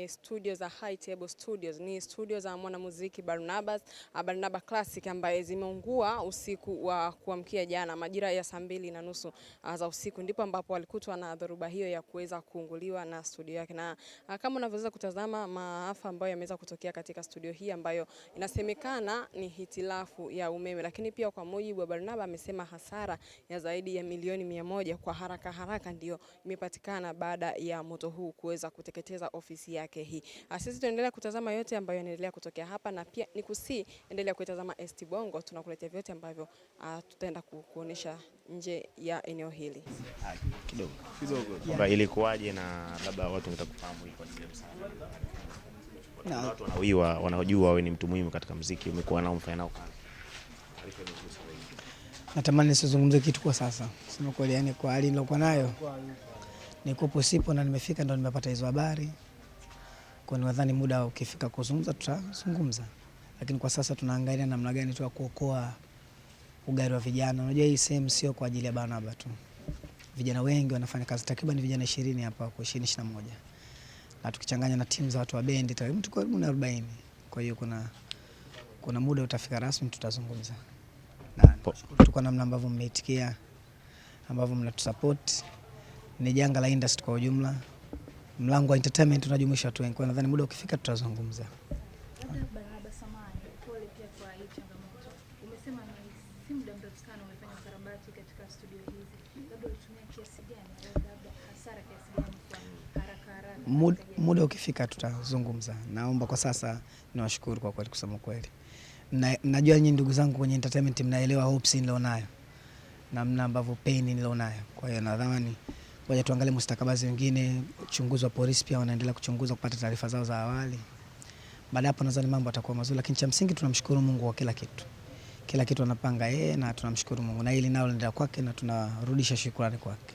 kwenye studio za High Table Studios. Ni studio za mwanamuziki Barnaba Classic ambaye zimeungua usiku wa kuamkia jana majira ya saa 2:30 za usiku, ndipo ambapo walikutwa na dhoruba hiyo ya kuweza kuunguliwa na studio yake. Na kama unavyoweza kutazama maafa ambayo yameweza kutokea katika studio hii ambayo inasemekana ni hitilafu ya umeme, lakini pia kwa mujibu wa Barnaba amesema hasara ya zaidi ya milioni 100 kwa haraka ndio imepatikana baada ya moto huu kuweza kuteketeza ofisi yake hii. Sisi tunaendelea kutazama yote ambayo yanaendelea kutokea hapa, na pia endelea kutazama ST Bongo, tunakuletea vyote ambavyo tutaenda kuonesha nje ya eneo hili. Kidogo. Kwamba ilikuwaje na labda watu wanataka kufahamu iko nini sana. Watu wanajua wewe ni mtu muhimu katika muziki, umekuwa nao mfanya nao kazi. Natamani nisizungumze kitu kwa sasa. Sema kweli, yani kwa hali nilokuwa nayo niko sipo na nimefika ndo nimepata hizo habari. Kwa nadhani muda ukifika kuzungumza tutazungumza. Lakini kwa sasa tunaangalia namna gani tu kuokoa ugari wa vijana. Unajua hii sehemu sio kwa ajili ya Barnaba tu. Vijana wengi wanafanya kazi, takriban vijana 20 hapa kwa 21. Na tukichanganya na timu za watu wa bendi takriban 40. Kwa hiyo kuna muda utafika rasmi tutazungumza. Tuko namna ambavyo mmeitikia, ambavyo mnatusupport. Ni janga la industry kwa ujumla. Mlango wa entertainment tunajumuisha watu wengi. Kwa nadhani muda ukifika tutazungumza. Barnaba, samahani, pole pia kwa hii changamoto. Umesema ni si muda mrefu sana umefanya ukarabati katika studio hizi. Labda ulitumia kiasi gani au labda hasara kiasi gani kwa haraka? Muda ukifika tutazungumza. Naomba kwa sasa niwashukuru kwa kweli, kusema kweli. Najua nyinyi ndugu zangu kwenye entertainment mnaelewa hopes nilionayo. Namna ambavyo pain nilionayo. Kwa hiyo nadhani ngoja tuangalie mustakabali wengine, uchunguzi wa polisi pia wanaendelea kuchunguza kupata taarifa zao za awali. Baada hapo nadhani mambo yatakuwa mazuri, lakini cha msingi tunamshukuru Mungu kwa kila kitu. Kila kitu anapanga yeye na tunamshukuru Mungu, na hili nalo ndio kwake na tunarudisha shukrani kwake.